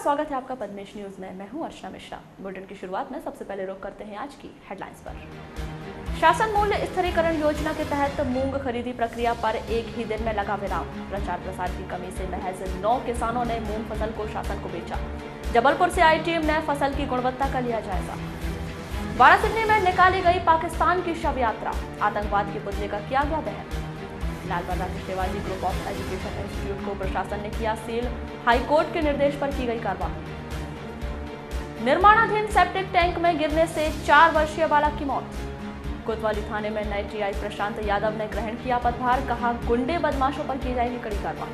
स्वागत है आपका पद्मेश न्यूज में। मैं हूं अर्चना मिश्रा। बुलेटिन की शुरुआत में सबसे पहले रुख करते हैं आज की हेडलाइंस पर। शासन मूल्य स्थिरीकरण योजना के तहत मूंग खरीदी प्रक्रिया पर एक ही दिन में लगा विराम। प्रचार प्रसार की कमी से महज 9 किसानों ने मूंग फसल को शासन को बेचा। जबलपुर से आई टीम ने फसल की गुणवत्ता का लिया जायजा। वारासिवनी में निकाली गई पाकिस्तान की शव यात्रा। आतंकवाद के पुतले का किया गया दहन। Lal Bahadur Shivaji group of education institute को प्रशासन ने किया सील। हाईकोर्ट के निर्देश पर की गई कार्रवाई। निर्माणाधीन सेप्टिक टैंक में गिरने से 4 वर्षीय बालक की मौत। कोतवाली थाने में नए टीआई प्रशांत यादव ने ग्रहण किया पदभार। कहा गुंडे बदमाशों पर की जाएगी कड़ी कार्रवाई।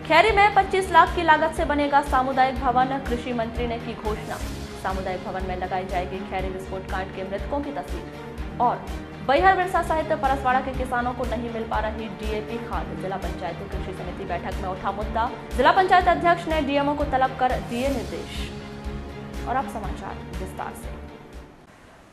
खैरी में 25 लाख की लागत से बनेगा सामुदायिक भवन। कृषि मंत्री ने की घोषणा। सामुदायिक भवन में लगाई जाएगी खैरी विस्फोट कांड के मृतकों की तस्वीर। और बैहर बिरसा सहित परसवाड़ा के किसानों को नहीं मिल पा रही डीएपी खाद। जिला पंचायत कृषि समिति बैठक में उठा मुद्दा। जिला पंचायत अध्यक्ष ने डीएमओ को तलब कर दिए निर्देश। और अब समाचार विस्तार से।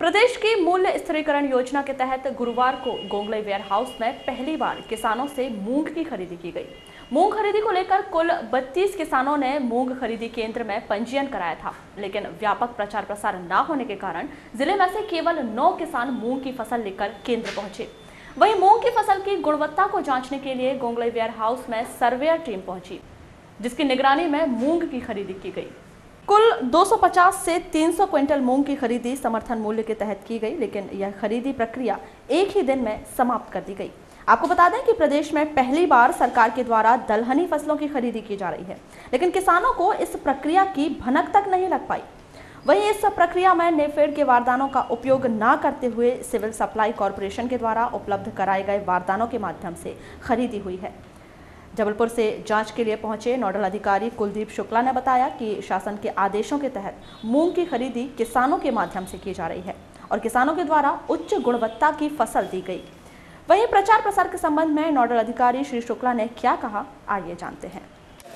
प्रदेश की मूल्य स्थिरीकरण योजना के तहत गुरुवार को गोंगलई वेयर हाउस में पहली बार किसानों से मूंग की खरीदी की गई। मूंग खरीदी को लेकर कुल 32 किसानों ने मूंग खरीदी केंद्र में पंजीयन कराया था, लेकिन व्यापक प्रचार प्रसार न होने के कारण जिले में से केवल 9 किसान मूंग की फसल लेकर केंद्र पहुंचे। वहीं मूंग की फसल की गुणवत्ता को जांचने के लिए गोंगलई वेयर हाउस में सर्वेयर टीम पहुंची, जिसकी निगरानी में मूंग की खरीदी की गई। कुल 250 से 300 क्विंटल मूंग की खरीदी समर्थन मूल्य के तहत की गई, लेकिन यह खरीदी प्रक्रिया एक ही दिन में समाप्त कर दी गई। आपको बता दें कि प्रदेश में पहली बार सरकार के द्वारा दलहनी फसलों की खरीदी की जा रही है, लेकिन किसानों को इस प्रक्रिया की भनक तक नहीं लग पाई। वहीं इस प्रक्रिया में नेफेड के वारदानों का उपयोग न करते हुए सिविल सप्लाई कॉरपोरेशन के द्वारा उपलब्ध कराए गए वारदानों के माध्यम से खरीदी हुई है। जबलपुर से जांच के लिए पहुंचे नोडल अधिकारी कुलदीप शुक्ला ने बताया कि शासन के आदेशों के तहत मूंग की खरीदी किसानों के माध्यम से की जा रही है और किसानों के द्वारा उच्च गुणवत्ता की फसल दी गई। वहीं प्रचार प्रसार के संबंध में नोडल अधिकारी श्री शुक्ला ने क्या कहा, आइए जानते हैं।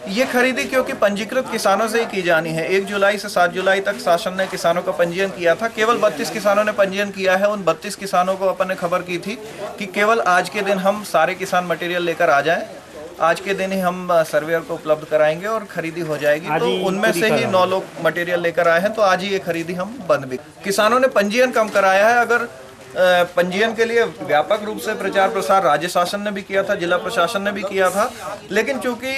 ये खरीदी क्योंकि पंजीकृत किसानों से ही की जानी है। 1 जुलाई से 7 जुलाई तक शासन ने किसानों का पंजीयन किया था। केवल 32 किसानों ने पंजीयन किया है। उन 32 किसानों को अपन ने खबर की थी कि केवल आज के दिन हम सारे किसान मटेरियल लेकर आ जाएं। आज के दिन ही हम सर्वेयर को उपलब्ध कराएंगे और खरीदी हो जाएगी। तो उनमें से ही 9 लोग मटेरियल लेकर आए हैं, तो आज ही ये खरीदी हम बंद भी। किसानों ने पंजीयन कम कराया है। अगर पंजीयन के लिए व्यापक रूप से प्रचार प्रसार राज्य शासन ने भी किया था, जिला प्रशासन ने भी किया था, लेकिन चूंकि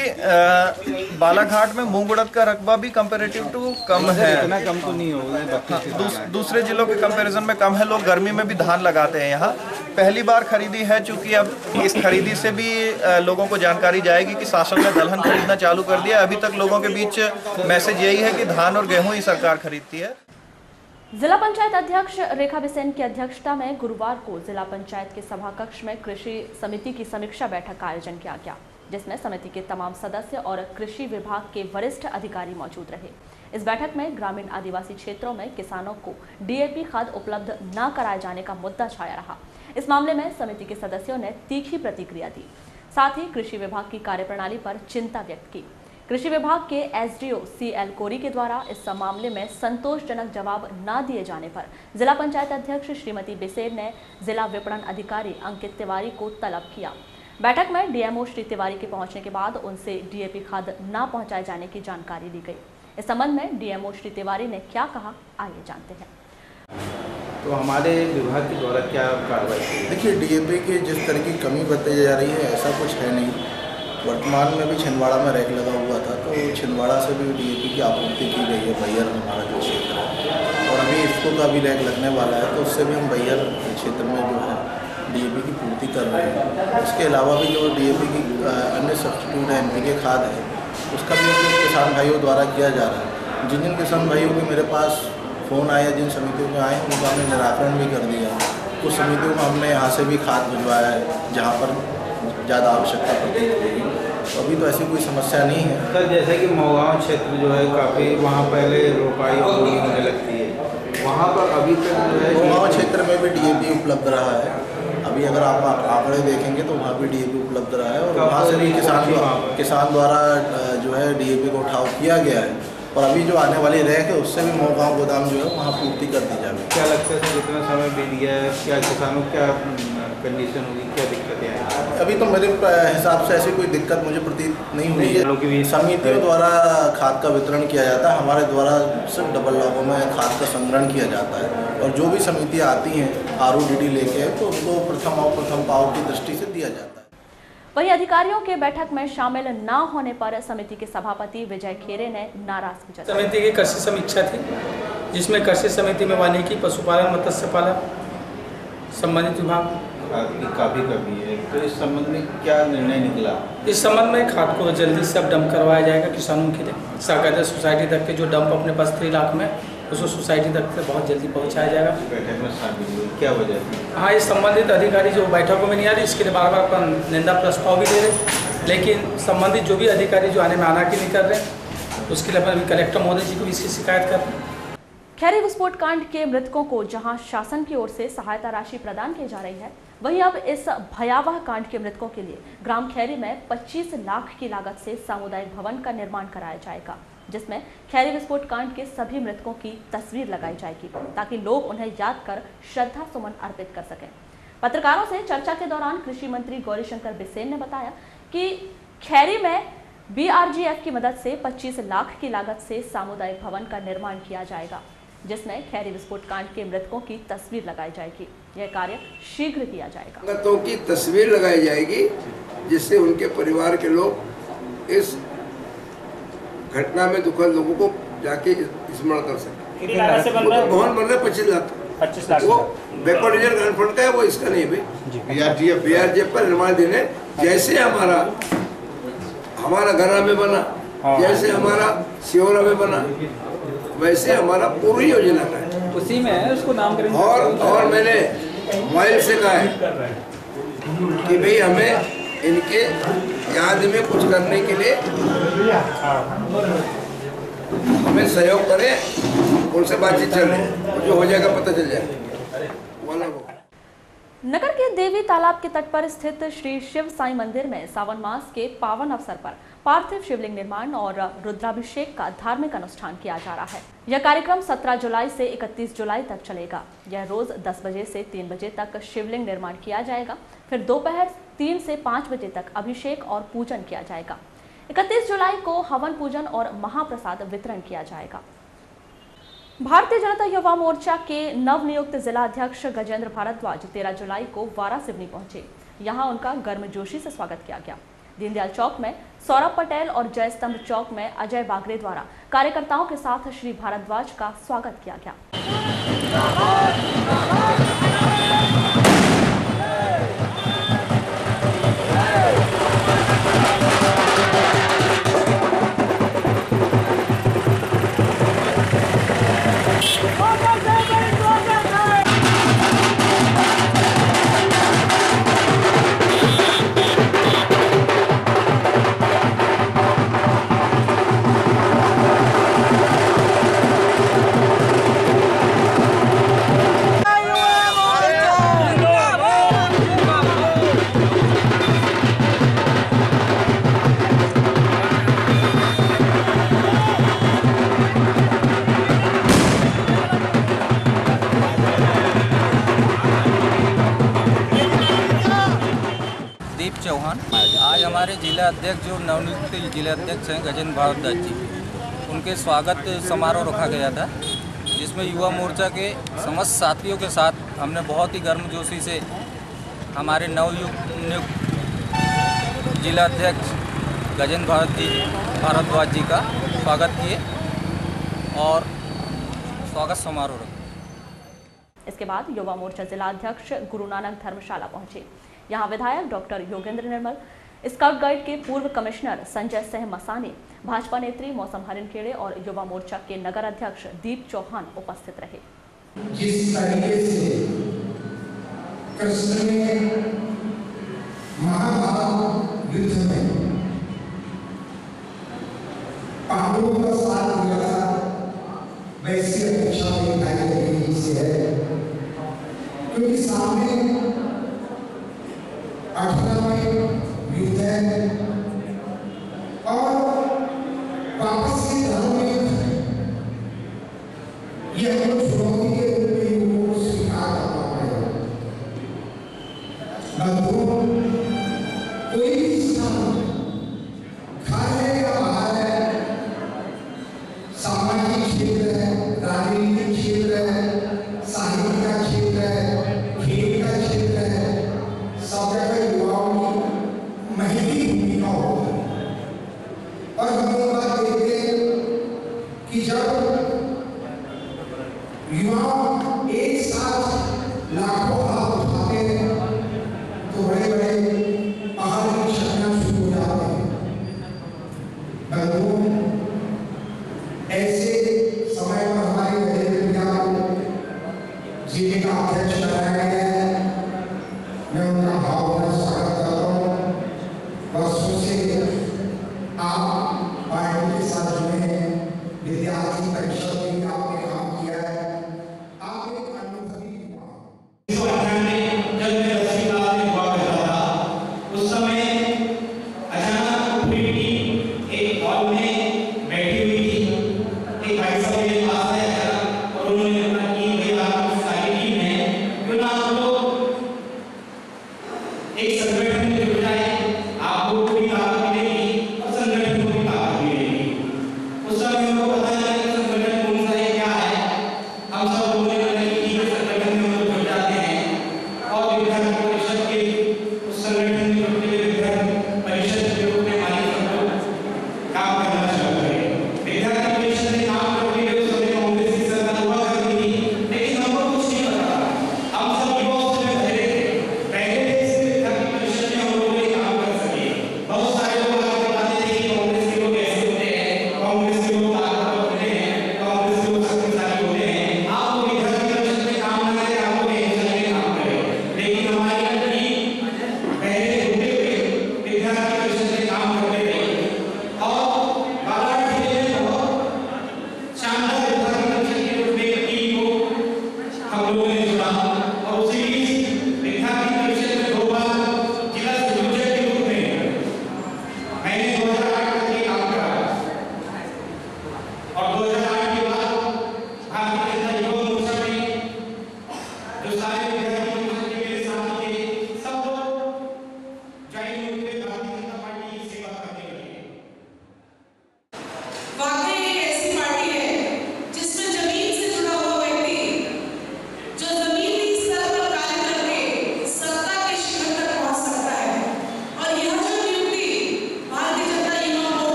बालाघाट में मूंग उड़द का रकबा भी कंपैरेटिव टू कम है, इतना कम तो नहीं होगा, दूसरे जिलों के कंपैरिजन में कम है। लोग गर्मी में भी धान लगाते हैं। यहाँ पहली बार खरीदी है। चूंकि अब इस खरीदी से भी लोगों को जानकारी जाएगी कि शासन ने दलहन खरीदना चालू कर दिया। अभी तक लोगों के बीच मैसेज यही है कि धान और गेहूं ही सरकार खरीदती है। जिला पंचायत अध्यक्ष रेखा बिसेन की अध्यक्षता में गुरुवार को जिला पंचायत के सभा कक्ष में कृषि समिति की समीक्षा बैठक का आयोजन किया गया, जिसमें समिति के तमाम सदस्य और कृषि विभाग के वरिष्ठ अधिकारी मौजूद रहे। इस बैठक में ग्रामीण आदिवासी क्षेत्रों में किसानों को डीएपी खाद उपलब्ध न कराए जाने का मुद्दा छाया रहा। इस मामले में समिति के सदस्यों ने तीखी प्रतिक्रिया दी। साथ ही कृषि विभाग की कार्यप्रणाली पर चिंता व्यक्त की। कृषि विभाग के एसडीओ सीएल कोरी के द्वारा इस मामले में संतोषजनक जवाब न दिए जाने पर जिला पंचायत अध्यक्ष श्रीमती बिसेन ने जिला विपणन अधिकारी अंकित तिवारी को तलब किया। बैठक में डीएमओ श्री तिवारी के पहुंचने के बाद उनसे डीएपी खाद न पहुंचाए जाने की जानकारी दी गई। इस संबंध में डीएमओ श्री तिवारी ने क्या कहा, आइए जानते हैं। तो हमारे विभाग के द्वारा क्या कार्रवाई की? देखिए, डीएपी की जिस तरह की कमी बताई जा रही है, ऐसा कुछ है नहीं। वर्तमान में भी छिंदवाड़ा में रैक लगा हुआ था, तो छिंदवाड़ा से भी डीएपी की आपूर्ति की गई है। बैहर हमारा जो क्षेत्र है, और अभी इसको का भी रैक लगने वाला है, तो उससे भी हम बैहर क्षेत्र में जो है डीएपी की पूर्ति कर रहे हैं। इसके अलावा भी जो डीएपी की अन्य सब्स्टिट्यूट है, एनपीके खाद है, उसका भी उपयोग किसान भाइयों द्वारा किया जा रहा है। जिन जिन किसान भाइयों के मेरे पास फ़ोन आया, जिन समितियों में आए, उनका हमने निराकरण भी कर दिया। कुछ समितियों में हमने यहाँ से भी खाद भिजवाया है जहाँ पर ज़्यादा आवश्यकता पड़ती है। तो अभी तो ऐसी कोई समस्या नहीं है। सर, जैसे कि मोगाँव क्षेत्र जो है काफ़ी, वहाँ पहले रोपाई होने लगती है, वहाँ पर अभी तक जो है मोगाँव क्षेत्र में भी डीएपी उपलब्ध रहा है। अभी अगर आप आंकड़े देखेंगे तो वहाँ भी डीएपी उपलब्ध रहा है, और वहाँ से भी किसान द्वारा जो है डीएपी को उठाव किया गया है। और अभी जो आने वाली रैक है उससे भी मोहगांव गोदाम जो है वहाँ पूर्ति कर दी जाएगी। क्या लगता है जितना समय बीत गया है, क्या किसानों क्या कंडीशन होगी, क्या दिक्कतें आएंगी? अभी तो मेरे हिसाब से ऐसी कोई दिक्कत मुझे प्रतीत नहीं हुई है। समितियों द्वारा खाद का वितरण किया जाता है, हमारे द्वारा सिर्फ डबल लॉगों में खाद का संग्रहण किया जाता है और जो भी समितियाँ आती हैं RODD लेके तो उनको प्रथम पाव की दृष्टि से दिया जाता है। वहीं अधिकारियों के बैठक में शामिल न होने पर समिति के सभापति विजय खेरे ने नाराजगी जताई। समिति की कृषि समीक्षा थी जिसमें कृषि समिति में वानिकी, पशुपालन, मत्स्य पालन, संबंधित विभाग काफी कमी है, तो इस संबंध में क्या निर्णय निकला? इस संबंध में खाद को जल्दी से अब डंप करवाया जाएगा किसानों के लिए। सहकारिता सोसाइटी तक के जो डंप अपने पास 3 लाख में उसको सोसाइटी तक से बहुत जल्दी पहुंचाया जाएगा। बैठक में शामिल हुई, क्या वजह थी? हाँ, इस संबंधित अधिकारी जो बैठकों में नहीं आ रहे, इसके लिए बार बार निंदा प्रस्ताव भी दे रहे, लेकिन संबंधित जो भी अधिकारी जो आने में आनाकानी नहीं कर रहे, उसके लिए अभी कलेक्टर महोदय जी को भी इसकी शिकायत कर रहे हैं। खैरी विस्फोट कांड के मृतकों को जहां शासन की ओर से सहायता राशि प्रदान की जा रही है, वहीं अब इस भयावह कांड के मृतकों के लिए ग्राम खैरी में 25 लाख की लागत से सामुदायिक भवन का निर्माण कराया जाएगा, जिसमें खैरी विस्फोट कांड के सभी मृतकों की तस्वीर लगाई जाएगी ताकि लोग उन्हें याद कर श्रद्धा सुमन अर्पित कर सकें। पत्रकारों से चर्चा के दौरान कृषि मंत्री गौरीशंकर बिसेन ने बताया कि खैरी में BRGF की मदद से 25 लाख की लागत से सामुदायिक भवन का निर्माण किया जाएगा, जिसमें खैरी विस्फोट कांड के मृतकों की तस्वीर लगाई जाएगी। यह कार्य शीघ्र किया जाएगा। मृतकों की तस्वीर लगाई जाएगी जिससे उनके परिवार के लोग इस घटना में दुखद लोगों को जाके स्मरण कर सकें। भवन बन रहा है 25 लाख, वो बैकवर्ड रीजन फंड का है, वो इसका नहीं है। BRGF का निर्माण देने, जैसे हमारा घरा में बना, जैसे हमारा सियोरा में बना, वैसे हमारा पूरी योजना का है, उसी में है, उसको नाम करेंगे। और मैंने मोबाइल से कहा है कि भाई हमें इनके याद में कुछ करने के लिए हमें सहयोग करें, उनसे बातचीत चल रही है, जो हो जाएगा पता चल जाएगा। नगर के देवी तालाब के तट पर स्थित श्री शिव साई मंदिर में सावन मास के पावन अवसर पर पार्थिव शिवलिंग निर्माण और रुद्राभिषेक का धार्मिक अनुष्ठान किया जा रहा है। यह कार्यक्रम 17 जुलाई से 31 जुलाई तक चलेगा। यह रोज 10 बजे से 3 बजे तक शिवलिंग निर्माण किया जाएगा, फिर दोपहर 3 से 5 बजे तक अभिषेक और पूजन किया जाएगा। 31 जुलाई को हवन पूजन और महाप्रसाद वितरण किया जाएगा। भारतीय जनता युवा मोर्चा के नवनियुक्त जिला अध्यक्ष गजेंद्र भारद्वाज 13 जुलाई को वारासिवनी पहुंचे। यहां उनका गर्मजोशी से स्वागत किया गया। दीनदयाल चौक में सौरभ पटेल और जयस्तंभ चौक में अजय बागरे द्वारा कार्यकर्ताओं के साथ श्री भारद्वाज का स्वागत किया गया। चौहान आज हमारे जिला अध्यक्ष जो नवनियुक्त जिला अध्यक्ष हैं गजेंद्र भारद्वाज जी, उनके स्वागत समारोह रखा गया था, जिसमें युवा मोर्चा के समस्त साथियों के साथ हमने बहुत ही गर्मजोशी से हमारे नवनियुक्त जिला अध्यक्ष गजेंद्र भारद्वाज जी का स्वागत किए और स्वागत समारोह रखा। इसके बाद युवा मोर्चा जिला अध्यक्ष गुरु नानक धर्मशाला पहुंचे। यहां विधायक डॉक्टर योगेंद्र निर्मल, स्काउट गाइड के पूर्व कमिश्नर संजय सिंह मसानी, भाजपा नेत्री मौसम हरिनखेड़े और युवा मोर्चा के नगर अध्यक्ष दीप चौहान उपस्थित रहे। जिस तरीके से कृष्ण ने महाभारत युद्ध में पांडवों का साथ दिया था, वैसी अपेक्षा में से है, क्योंकि सामने 18वें युद्ध है और वापस से धर्म में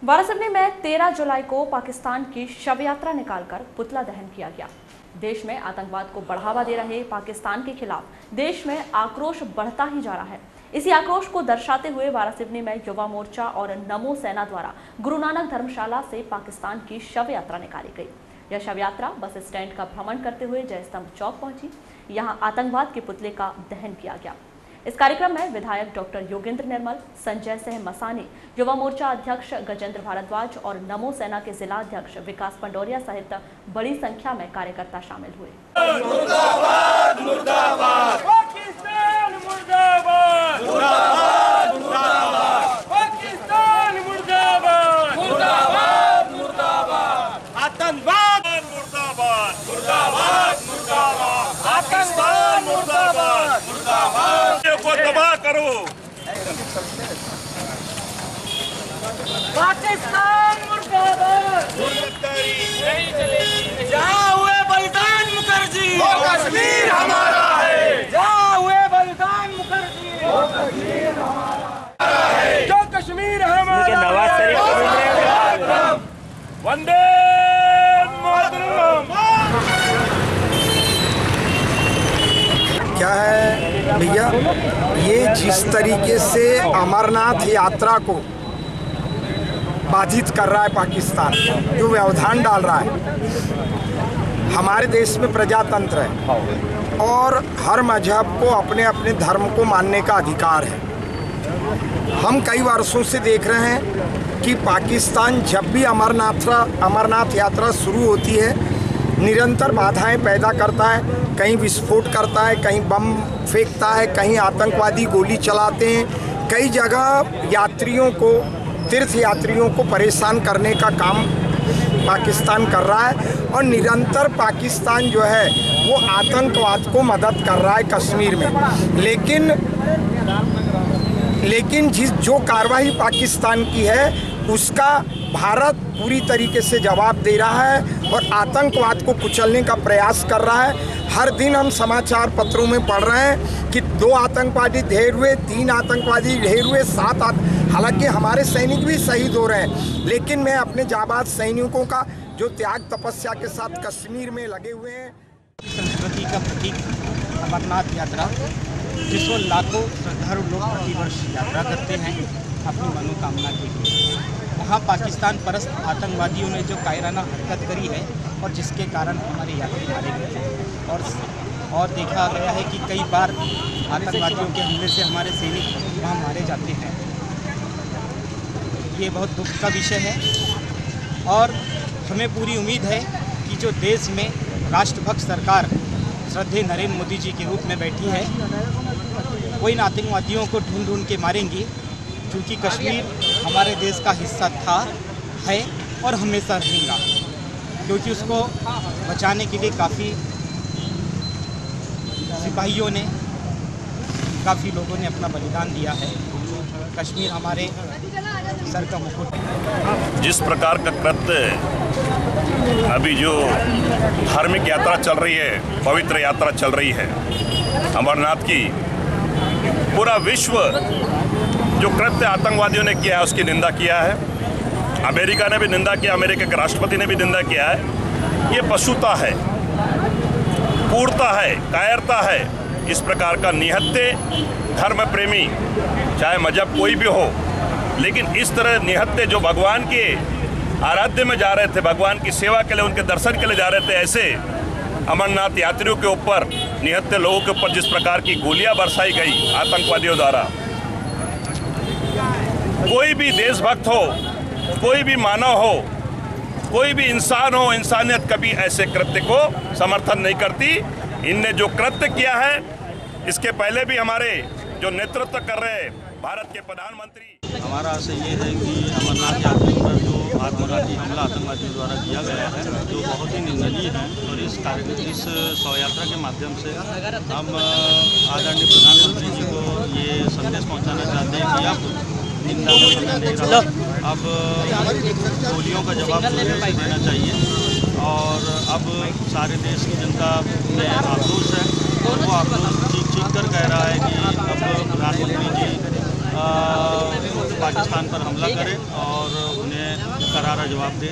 वारासिवनी में 13 जुलाई को पाकिस्तान की शव यात्रा निकालकर पुतला दहन किया गया। देश में आतंकवाद को बढ़ावा दे रहे पाकिस्तान के खिलाफ देश में आक्रोश बढ़ता ही जा रहा है। इसी आक्रोश को दर्शाते हुए वारासिवनी में युवा मोर्चा और नमो सेना द्वारा गुरु नानक धर्मशाला से पाकिस्तान की शव यात्रा निकाली गई। यह शव यात्रा बस स्टैंड का भ्रमण करते हुए जय स्तंभ चौक पहुंची। यहां आतंकवाद के पुतले का दहन किया गया। इस कार्यक्रम में विधायक डॉक्टर योगेंद्र निर्मल, संजय सिंह मसानी, युवा मोर्चा अध्यक्ष गजेंद्र भारद्वाज और नमो सेना के जिला अध्यक्ष विकास पंडोरिया सहित बड़ी संख्या में कार्यकर्ता शामिल हुए। मुर्दाबाद, मुर्दाबाद, पाकिस्तान मुर्दाबाद, मुर्दाबाद, मुर्दाबाद, पाकिस्तान मुर्दाबाद, मुर्दाबाद, मुर्दाबाद, आतंकवाद मुर्दाबाद, मुर्दाबाद, मुर्दाबाद, पाकिस्तान मुर्दाबाद, मुर्दाबाद, को तबाह करो, पाकिस्तान मुर्दाबाद, नहीं चलेगी। जहाँ हुए बलिदान मुखर्जी, वो कश्मीर हमारा है। जहाँ हुए बलिदान मुखर्जी, वो कश्मीर हमारा है। जो कश्मीर हमारा है। वंदे मातरम। क्या है भैया, ये जिस तरीके से अमरनाथ यात्रा को बाधित कर रहा है पाकिस्तान, जो व्यवधान डाल रहा है। हमारे देश में प्रजातंत्र है और हर मजहब को अपने अपने धर्म को मानने का अधिकार है। हम कई वर्षों से देख रहे हैं कि पाकिस्तान जब भी अमरनाथ यात्रा शुरू होती है, निरंतर बाधाएं पैदा करता है। कहीं विस्फोट करता है, कहीं बम फेंकता है, कहीं आतंकवादी गोली चलाते हैं। कई जगह यात्रियों को, तीर्थ यात्रियों को परेशान करने का काम पाकिस्तान कर रहा है और निरंतर पाकिस्तान जो है वो आतंकवाद को मदद कर रहा है कश्मीर में। लेकिन जो कार्रवाई पाकिस्तान की है उसका भारत पूरी तरीके से जवाब दे रहा है और आतंकवाद को कुचलने का प्रयास कर रहा है। हर दिन हम समाचार पत्रों में पढ़ रहे हैं कि 2 आतंकवादी ढेर हुए, 3 आतंकवादी ढेर हुए, 7 हालांकि हमारे सैनिक भी शहीद हो रहे हैं। लेकिन मैं अपने जाबाज सैनिकों का जो त्याग तपस्या के साथ कश्मीर में लगे हुए हैं। संस्कृति का प्रतीक अमरनाथ यात्रा, जिसमें लाखों श्रद्धालु लोग प्रतिवर्ष यात्रा करते हैं अपनी मनोकामना के लिए। वहाँ पाकिस्तान परस्त आतंकवादियों ने जो कायराना हरकत करी है और जिसके कारण हमारे यात्री मारे गए हैं और देखा गया है कि कई बार आतंकवादियों के हमले से हमारे सैनिक वहाँ मारे जाते हैं। ये बहुत दुख का विषय है और हमें पूरी उम्मीद है कि जो देश में राष्ट्रभक्त सरकार श्रद्धेय नरेंद्र मोदी जी के रूप में बैठी है, वो इन आतंकवादियों को ढूंढ के मारेंगी, क्योंकि कश्मीर हमारे देश का हिस्सा था, है और हमेशा रहेगा, क्योंकि उसको बचाने के लिए काफ़ी सिपाहियों ने, काफ़ी लोगों ने अपना बलिदान दिया है। कश्मीर हमारे सर का मुकुट। जिस प्रकार का कृत्य अभी जो धार्मिक यात्रा चल रही है, पवित्र यात्रा चल रही है अमरनाथ की, पूरा विश्व जो कृत्य आतंकवादियों ने किया है उसकी निंदा किया है। अमेरिका ने भी निंदा किया, अमेरिका के राष्ट्रपति ने भी निंदा किया है। ये पशुता है, क्रूरता है, कायरता है। इस प्रकार का निहत्थे धर्म प्रेमी, चाहे मजहब कोई भी हो, लेकिन इस तरह निहत्थे जो भगवान के आराध्य में जा रहे थे, भगवान की सेवा के लिए, उनके दर्शन के लिए जा रहे थे, ऐसे अमरनाथ यात्रियों के ऊपर, निहत्थे लोगों के ऊपर जिस प्रकार की गोलियां बरसाई गई आतंकवादियों द्वारा, कोई भी देशभक्त हो, कोई भी मानव हो, कोई भी इंसान हो, इंसानियत कभी ऐसे कृत्य को समर्थन नहीं करती। इनने जो कृत्य किया है, इसके पहले भी हमारे जो नेतृत्व कर रहे भारत के प्रधानमंत्री। हमारा आशय ये है कि अमरनाथ यात्री पर जो आत्मघाती हमला आतंकवादियों द्वारा किया गया है, जो बहुत ही निंदनीय है, और इस शव यात्रा के माध्यम से हम आदरणीय प्रधानमंत्री जी को ये संदेश पहुंचाना चाहते हैं कि अब निंदा का समय नहीं रहा, अब गोलियों का जवाब देना चाहिए और अब सारे देश की जनता में आक्रोश है और वो आक्रोश चीख कर कह रहा है कि अब प्रधानमंत्री जी पाकिस्तान पर हमला करें और उन्हें करारा जवाब दे,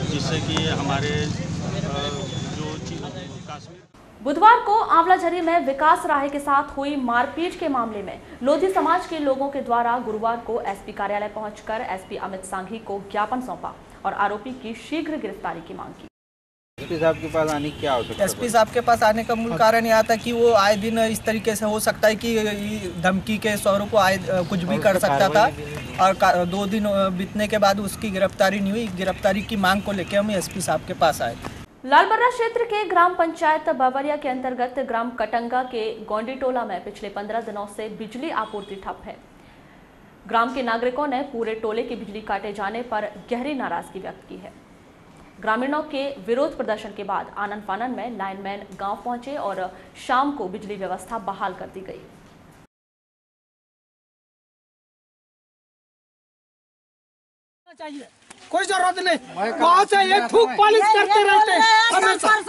जिससे कि हमारे जो कश्मीर। बुधवार को आंवलाझरी में विकास राय के साथ हुई मारपीट के मामले में लोधी समाज के लोगों के द्वारा गुरुवार को एसपी कार्यालय पहुंचकर एसपी अमित सांघी को ज्ञापन सौंपा और आरोपी की शीघ्र गिरफ्तारी की मांग की। एसपी साहब के पास आने की क्या आवश्यकता? एसपी साहब के पास आने का मूल कारण यह था कि वो आए दिन इस तरीके से हो सकता है कि धमकी के स्वरूप को आए कुछ भी कर सकता था, और 2 दिन बीतने के बाद उसकी गिरफ्तारी नहीं हुई। गिरफ्तारी की मांग को लेकर हम एसपी साहब के पास आए। लालबर्रा क्षेत्र के ग्राम पंचायत बावरिया के अंतर्गत ग्राम कटंगा के गोंडी टोला में पिछले 15 दिनों से बिजली आपूर्ति ठप है। ग्राम के नागरिकों ने पूरे टोले की बिजली काटे जाने पर गहरी नाराजगी व्यक्त की है। ग्रामीणों के विरोध प्रदर्शन के बाद आनन फानन में लाइनमैन गांव पहुंचे और शाम को बिजली व्यवस्था बहाल कर दी गई। कोई जरूरत नहीं, बहुत से एक फूक पॉलिश करते रहते हैं।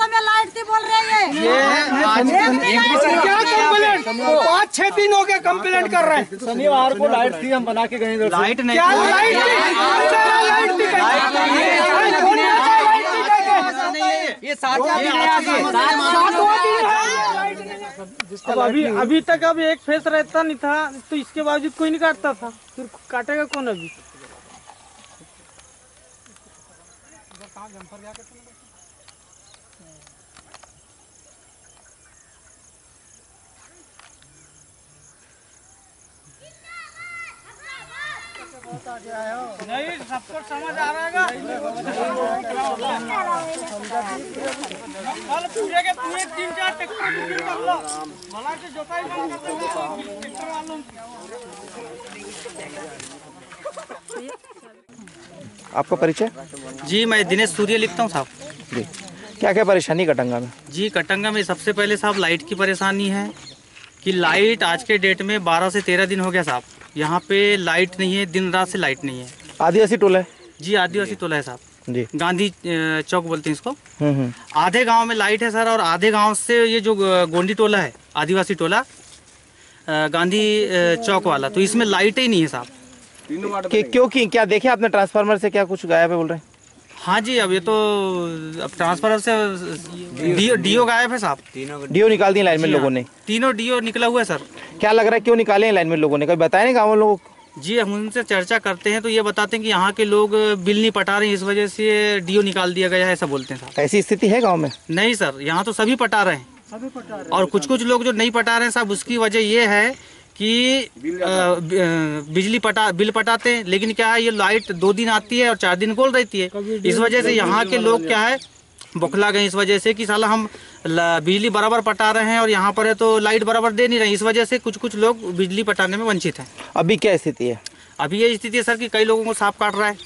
में लाइट थी बोल रहे हैं क्या कंप्लेंट? 5-6 दिन हो गए कंप्लेंट कर रहे हैं। शनिवार को लाइट थी, हम बना के गए। लाइट नहीं, क्या लाइट थी? ये अभी तक अब एक फेस रहता नहीं था, तो इसके बावजूद कोई नहीं काटता था, फिर काटेगा कौन अभी? नहीं, सबको समझ आ रहा है। कल पूरे के पूरे 3-4 ट्रैक्टर बुकिंग कर लो, भला के जोताई बंद कर दो ट्रैक्टर वालों। आपका परिचय? जी, मैं दिनेश सूर्य लिखता हूँ साहब। जी, क्या क्या परेशानी कटंगा में? जी, कटंगा में सबसे पहले साहब लाइट की परेशानी है कि लाइट आज के डेट में 12 से 13 दिन हो गया साहब, यहाँ पे लाइट नहीं है, दिन रात से लाइट नहीं है। आदिवासी टोला है? जी, आदिवासी टोला है साहब जी, गांधी चौक बोलते हैं इसको। आधे गांव में लाइट है सर, और आधे गांव से ये जो गोंडी टोला है, आदिवासी टोला गांधी चौक वाला, तो इसमें लाइट ही नहीं है साहब। क्योंकि क्या देखे आपने ट्रांसफार्मर से क्या कुछ गायब है बोल रहे हैं? हाँ जी, अब ये तो अब ट्रांसफार्मर से डीओ गायब है साहब। डीओ निकाल दिए लाइनमैन लोगों ने? तीनों डीओ निकला हुआ है सर। क्या लग रहा है क्यों निकाले हैं लाइनमैन लोगों ने, कभी बताया नहीं गाँव लोगों को? जी, हम उनसे चर्चा करते हैं तो ये बताते हैं कि यहाँ के लोग बिल नहीं पटा रहे हैं, इस वजह से डीओ निकाल दिया गया है, ऐसा बोलते हैं साहब। ऐसी स्थिति है गाँव में? नहीं सर, यहाँ तो सभी पटा रहे हैं, और कुछ लोग जो नहीं पटा रहे हैं साहब, उसकी वजह ये है कि बिल पटाते हैं, लेकिन क्या है, ये लाइट 2 दिन आती है और 4 दिन गोल रहती है। इस वजह से यहाँ के लोग क्या है, बौखला गए इस वजह से कि साला हम बिजली बराबर पटा रहे हैं और यहाँ पर है तो लाइट बराबर दे नहीं रहे। इस वजह से कुछ लोग बिजली पटाने में वंचित हैं। अभी क्या स्थिति है? अभी ये स्थिति है सर कि कई लोगों को सांप काट रहा है,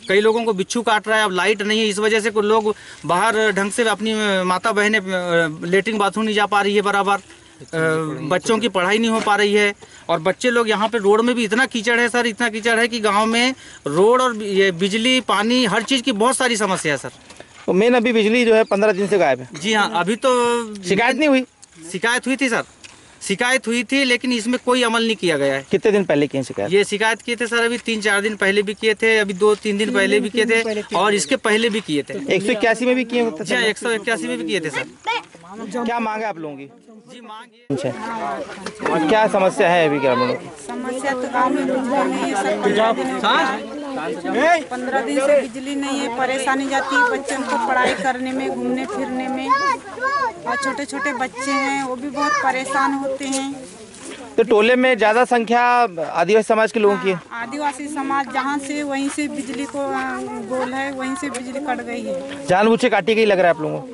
कई लोगों को बिच्छू काट रहा है। अब लाइट नहीं है, इस वजह से कुछ लोग बाहर ढंग से अपनी माता बहनें लेटरिन बाथरूम नहीं जा पा रही है बराबर, बच्चों की पढ़ाई नहीं हो पा रही है, और बच्चे लोग यहाँ पे रोड में भी इतना कीचड़ है सर, इतना कीचड़ है कि गांव में रोड और ये बिजली पानी हर चीज़ की बहुत सारी समस्या है सर। तो मेन अभी बिजली जो है 15 दिन से गायब है? जी हाँ, अभी तो शिकायत नहीं हुई? शिकायत हुई थी सर, शिकायत हुई थी, लेकिन इसमें कोई अमल नहीं किया गया है। कितने दिन पहले किए शिकायत? ये शिकायत किए थे सर, अभी 3-4 दिन पहले भी किए थे, अभी 2-3 दिन पहले भी किए थे, और इसके पहले भी किए थे। 181 में भी किए होते? जी, 181 में भी किए थे सर। क्या मांग है आप लोगों की? जी, मांग क्या समस्या है अभी ग्रामीणों की? समस्या तो गाँव में बिजली नहीं है सर, 15 दिन से बिजली नहीं है, परेशानी जाती है बच्चों को पढ़ाई करने में, घूमने फिरने में, और छोटे छोटे बच्चे हैं वो भी बहुत परेशान होते हैं। तो टोले में ज्यादा संख्या आदिवासी समाज के लोगों की है? आदिवासी समाज जहाँ से वहीं से बिजली को गोल है, वहीं से बिजली कट गई है। जानबूझ के काटी गई लग रहा है आप लोगों को?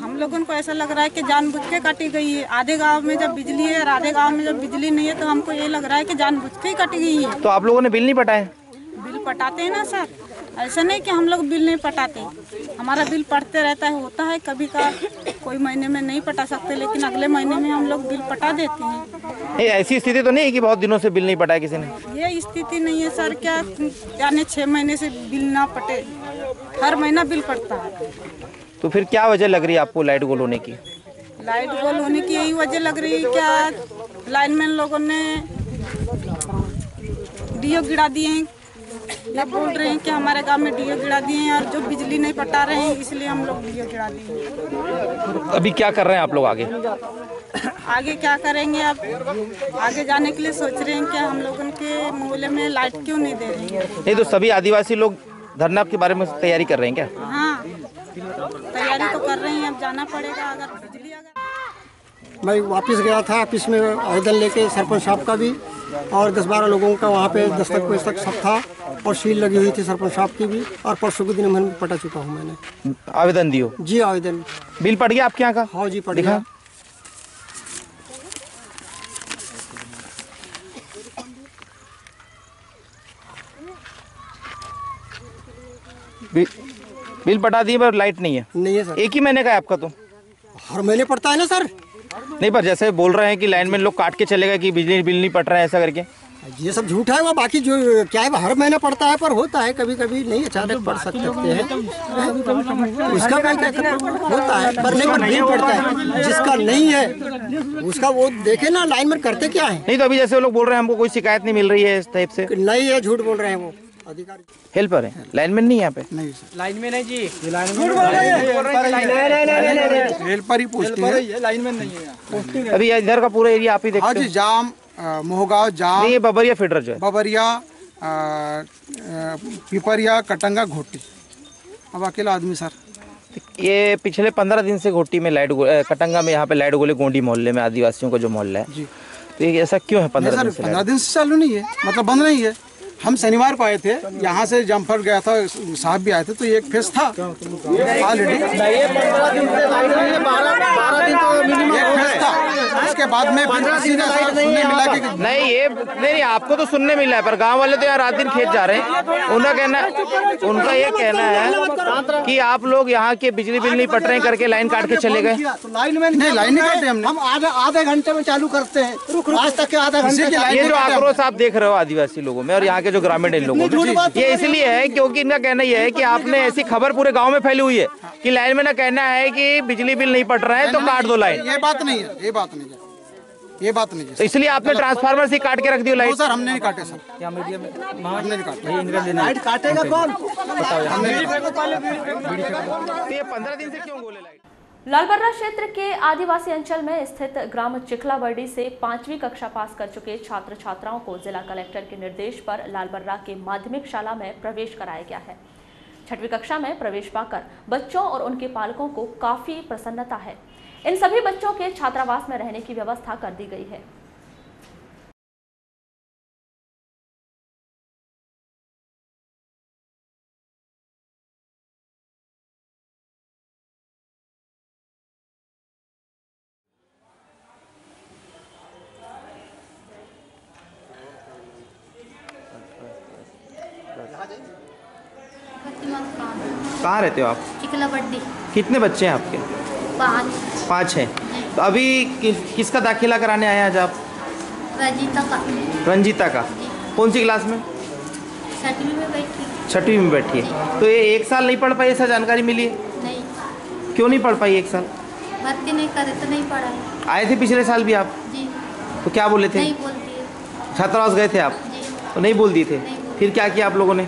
हम लोगों को ऐसा लग रहा है कि जानबूझ के काटी गई है। आधे गांव में जब बिजली है और आधे गांव में जब बिजली नहीं है, तो हमको ये लग रहा है कि जानबूझ के ही काटी गई है। तो आप लोगों ने बिल नहीं पटाए? बिल पटाते हैं ना सर, ऐसा नहीं कि हम लोग बिल नहीं पटाते, हमारा बिल पटते रहता है। होता है कभी का कोई महीने में नहीं पटा सकते, लेकिन अगले महीने में हम लोग बिल पटा देते हैं। ऐसी स्थिति तो नहीं है कि बहुत दिनों से बिल नहीं पटाया किसी ने? ये स्थिति नहीं है सर, क्या यानी 6 महीने से बिल ना पटे, हर महीना बिल पड़ता है। तो फिर क्या वजह लग रही है आपको लाइट गोल होने की? लाइट गोल होने की यही वजह लग रही है, क्या लाइनमैन लोगों ने डीओ गिरा दिए हैं ये बोल रहे हैं कि हमारे गांव में डीओ गिरा दिए हैं और जो बिजली नहीं पटा रहे हैं इसलिए हम लोग डीओ गिरा दिए। अभी क्या कर रहे हैं आप लोग आगे? आगे क्या करेंगे अब? आगे जाने के लिए सोच रहे हैं कि हम लोगों के मोहल्ले में लाइट क्यों नहीं दे रही है। नहीं तो सभी आदिवासी लोग धरना के बारे में तैयारी कर रहे हैं क्या? हाँ, तैयारी तो कर रहे हैं, अब जाना पड़ेगा। अगर बिजली मैं वापस गया था ऑफिस में आवेदन लेके, सरपंच साहब का भी और 10-12 लोगों का वहाँ पे दस्तक सब था और सील लगी हुई थी सरपंच साहब की भी। और परसों के दिन मैं पटा चुका हूँ मैंने। आवेदन दियो? जी आवेदन। बिल पड़ गया आपके यहाँ का? हाँ जी पड़ गया। बिल पटा दिए पर लाइट नहीं है? नहीं है सर। एक ही महीने का है आपका? तो हर महीने पड़ता है ना सर। नहीं पर जैसे बोल रहे हैं कि लाइनमैन लोग काट के चले गए कि बिजली बिल नहीं पट रहा है ऐसा करके। ये सब झूठ है। वो बाकी जो क्या है हर महीने पड़ता है, पर होता है कभी कभी नहीं अचानक पड़ सकते हैं, उसका होता है पर नहीं पर बिल पड़ता है। जिसका नहीं है उसका वो देखे ना लाइन में करते क्या है। नहीं तो अभी जैसे वो लोग बोल रहे हैं हमको कोई शिकायत नहीं मिल रही है इस टाइप से। नहीं है, झूठ बोल रहे हैं वो अधिकारी। हेल्पर है, लाइनमैन नहीं यहाँ पे? नहीं लाइनमैन है जी, हेल्पर ही पोस्टिंग है, लाइनमैन नहीं है। अभी इधर का पूरा एरिया आप ही देखते हैं? हाँ जी, जाम मोहगांव जाम, ये बबरिया फीडर जो है, बबरिया पिपरिया कटंगा घोटी। अब अकेला आदमी सर। ये पिछले 15 दिन से घोटी में लाइट कटंगा में यहाँ पे लाइट गोले गोंडी मोहल्ले में आदिवासियों का जो मोहल्ला है जी, तो ये ऐसा क्यों है? 15 दिन से 15 दिन से चालू नहीं है, मतलब बंद नहीं है। हम शनिवार को आए थे, यहाँ से जमफर गया था, साहब भी आए थे, तो एक फेस था ऑलरेडी। इसके बाद में सुनने मिला कि नहीं, ये नहीं आपको तो सुनने मिला है, पर गांव वाले तो यार रात दिन खेत जा रहे हैं। उनका ये कहना है कि आप लोग यहाँ के बिजली बिल नहीं पट रहे करके लाइन काट के चले गए। लाइन नहीं काटे हमने, हम आधे घंटे में चालू करते हैं, आज तक के आधा घंटे। ये जो आक्रोश आप देख रहे हो आदिवासी लोगों में और यहाँ के जो ग्रामीण लोगों में, ये इसलिए है क्योंकि इनका कहना यह है कि आपने ऐसी खबर पूरे गांव में फैली हुई है कि लाइन में ना कहना है कि बिजली बिल नहीं पट रहा है तो काट दो लाइन। ये बात नहीं है, ये बात नहीं है, ये बात नहीं है। तो इसलिए आपने ट्रांसफार्मर से काट के रख दिया लाइट? सर हमने नहीं काटे सर, हमने नहीं काटे। लाइट काटेगा कौन? ये 15 दिन से क्यों बोले लाइट? लालबर्रा क्षेत्र के आदिवासी अंचल में स्थित ग्राम चिखलाबर्डी से 5वीं कक्षा पास कर चुके छात्र छात्राओं को जिला कलेक्टर के निर्देश पर लालबर्रा के माध्यमिक शाला में प्रवेश कराया गया है। 6वीं कक्षा में प्रवेश पाकर बच्चों और उनके पालकों को काफी प्रसन्नता है। इन सभी बच्चों के छात्रावास में रहने की व्यवस्था कर दी गई है। कहाँ रहते हो आप? चिखलाबर्डी। कितने बच्चे हैं आपके? 5 हैं। तो अभी किसका दाखिला कराने आए आज आप? रंजीता का। रंजीता का? कौन सी क्लास में? 6वीं में बैठी। 6वीं में बैठी है। तो ये 1 साल नहीं पढ़ पाई, ऐसा जानकारी मिली है? नहीं। क्यों नहीं पढ़ पाई 1 साल? भर्ती नहीं करे तो नहीं पढ़ा। आए थे पिछले साल भी आप? जी। तो क्या बोले थे? नहीं बोल दिए। छात्रावास गए थे आप? जी। तो नहीं बोल दिए थे? फिर क्या किया आप लोगों ने?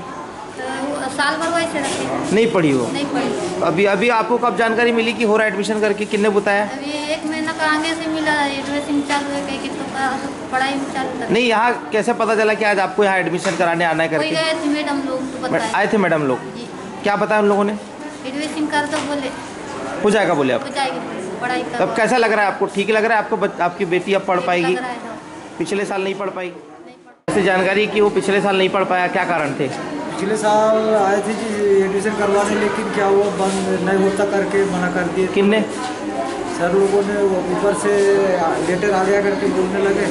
साल भर वैसे रखे। नहीं पढ़ी हो? नहीं पढ़ी। अभी आपको कब जानकारी मिली कि हो रहा है एडमिशन करके? किसने बताया? अभी 1 महीना का आगे से मिला, एडमिशन चालू है कहीं तो पढ़ाई में चालू कर। नहीं, यहाँ कैसे पता चला कि आज आपको यहाँ एडमिशन कराने आना है करके? गए थे मैडम लोग तो बताए। आए थे मैडम लोग? क्या बताया उन लोगों ने? एडमिशन कर दो बोले। हो जाएगा बोले आप? हो जाएगी पढ़ाई कर। तब कैसा लग रहा है आपको? ठीक लग रहा है आपको? आपकी बेटी अब पढ़ पाएगी? पिछले साल नहीं पढ़ पाई? ऐसी जानकारी कि वो पिछले साल नहीं पढ़ पाया, क्या कारण थे? पिछले साल आए थे जी एडमिशन करवाने, लेकिन क्या हुआ बंद नहीं होता करके मना कर दिए। किसने? सर लोगों ने ऊपर से लेटर आ गया करके बोलने लगे,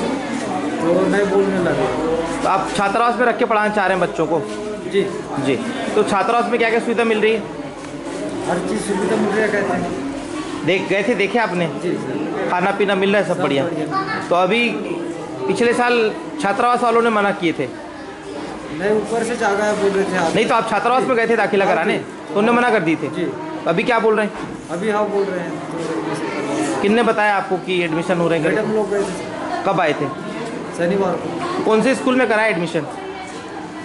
तो नहीं बोलने लगे। तो आप छात्रावास में रख के पढ़ाना चाह रहे हैं बच्चों को? जी जी। तो छात्रावास में क्या क्या सुविधा मिल रही है? हर चीज़ सुविधा मिल रही है कहते हैं। गए थे, देखे आपने? जी। खाना पीना मिल रहा है सब बढ़िया? तो अभी पिछले साल छात्रावास वालों ने मना किए थे? नहीं, ऊपर से जा गया बोल रहे थे। नहीं तो आप छात्रावास में गए थे दाखिला कराने, तो उन्होंने मना कर दी थे? जी। अभी क्या बोल रहे हैं? अभी हाँ बोल रहे हैं। किसने बताया आपको कि एडमिशन हो रहे हैं? मैडम लोग गए थे। कब आए थे? शनिवार को। कौन से स्कूल में कराया एडमिशन?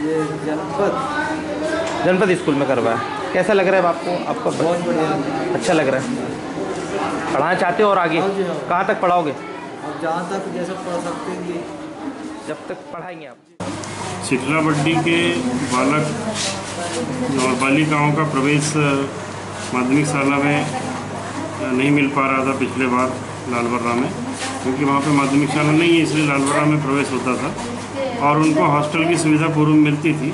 ये जनपद स्कूल में करवाया। कैसा लग रहा है आपको? आपका बहुत बढ़िया, अच्छा लग रहा है। पढ़ाना चाहते हो और आगे कहाँ तक पढ़ाओगे? अब जहाँ तक जैसे पढ़ सकते हैं, जब तक पढ़ाएंगे आप। चिखलाबड्डी के बालक और बालिकाओं का प्रवेश माध्यमिक शाला में नहीं मिल पा रहा था पिछले बार लालबर्रा में, क्योंकि वहाँ पे माध्यमिक शाला नहीं है, इसलिए लालबर्रा में प्रवेश होता था और उनको हॉस्टल की सुविधा पूर्व मिलती थी।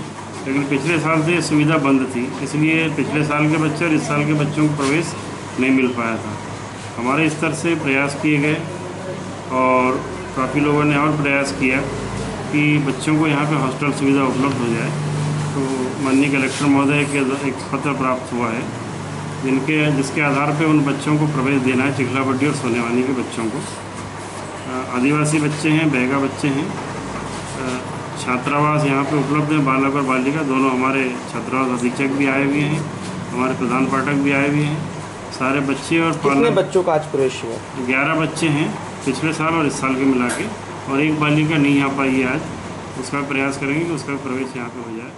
लेकिन पिछले साल से सुविधा बंद थी, इसलिए पिछले साल के बच्चे और इस साल के बच्चों को प्रवेश नहीं मिल पाया था। हमारे स्तर से प्रयास किए गए और काफ़ी लोगों ने और प्रयास किया कि बच्चों को यहाँ पे हॉस्टल सुविधा उपलब्ध हो जाए। तो माननीय कलेक्टर महोदय के एक पत्र प्राप्त हुआ है जिसके आधार पे उन बच्चों को प्रवेश देना है, चिखलाबड्डी और सोनेवानी के बच्चों को। आदिवासी बच्चे हैं, बैगा बच्चे हैं। छात्रावास यहाँ पे उपलब्ध है, बालक और बालिका दोनों। हमारे छात्रावास अधीक्षक भी आए हुए हैं, हमारे प्रधान पाठक भी आए हुए हैं। सारे बच्चे और कितने बच्चों का आज प्रवेश हुआ? 11 बच्चे हैं पिछले साल और इस साल के मिला के, और एक बालिका नहीं आ पाई है आज। उसका प्रयास करेंगे कि उसका प्रवेश यहाँ पे हो जाए।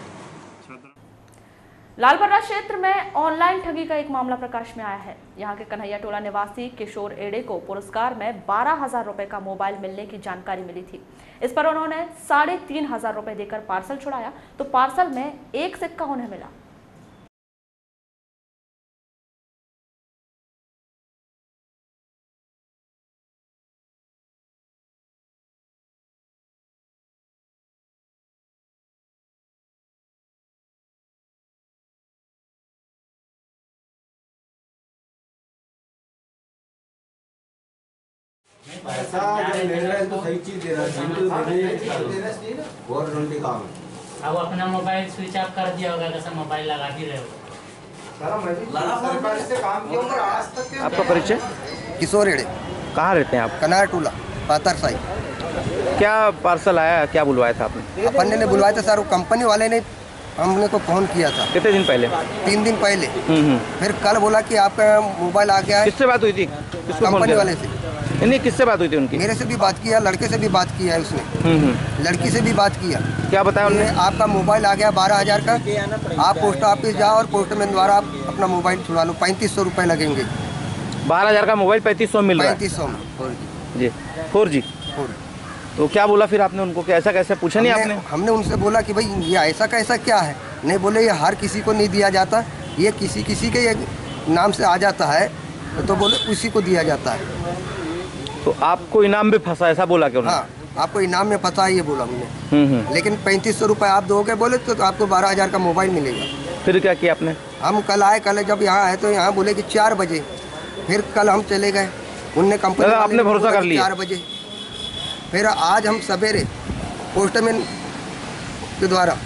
लालबर्रा क्षेत्र में ऑनलाइन ठगी का एक मामला प्रकाश में आया है। यहाँ के कन्हैया टोला निवासी किशोर एड़े को पुरस्कार में 12,000 रुपए का मोबाइल मिलने की जानकारी मिली थी। इस पर उन्होंने 3,500 रुपए देकर पार्सल छुड़ाया तो पार्सल में एक सिक्का उन्हें मिला। पैसा जब ले रहे हैं तो सही चीज दे रहा है, और रोटी काम अब अपना मोबाइल स्विच ऑफ कर दिया होगा, कैसा मोबाइल लगा भी रहे हो। आपका परिचय? किशोर एड़े। कहाँ रहते हैं आप? कन्हैया टोला, पातर साई। क्या पार्सल आया, क्या बुलवाया था आपने? अपन ने बुलवाया था सर, वो कंपनी वाले ने हमने को फोन किया था। कितने दिन पहले? 3 दिन पहले। फिर कल बोला कि आपका मोबाइल आ गया है। किससे बात हुई थी? कंपनी वाले से। नहीं, किससे बात हुई थी उनकी? मेरे से भी बात किया, लड़के से भी बात किया है उसने। लड़की से भी बात किया। क्या बताया उन्होंने? आपका मोबाइल आ गया 12,000 का, आप पोस्ट ऑफिस जाओ और पोस्टमैन द्वारा आप अपना मोबाइल छुड़ा लो, 3,500 रुपये लगेंगे। 12,000 का मोबाइल 3,500 मिल रहा है? 3,500 में 4G। 4G। तो क्या बोला फिर आपने उनको? कैसा कैसे पूछा नहीं आपने? हमने उनसे बोला कि भाई ये ऐसा कैसा क्या है। नहीं, बोले ये हर किसी को नहीं दिया जाता, ये किसी के नाम से आ जाता है तो बोले उसी को दिया जाता है। तो आपको इनाम में फंसा, ऐसा बोला क्यों? हाँ, आपको इनाम में फंसा ये बोला हमने। लेकिन 3,500 रुपये आप दोगे बोले तो आपको 12,000 का मोबाइल मिलेगा। फिर क्या किया आपने? हम कल आए, कल जब यहाँ आए तो यहाँ बोले कि 4 बजे। फिर कल हम चले गए, उनने कंपनी आपने भरोसा कर लिया 4 बजे। फिर आज हम सवेरे पोस्टमैन के द्वारा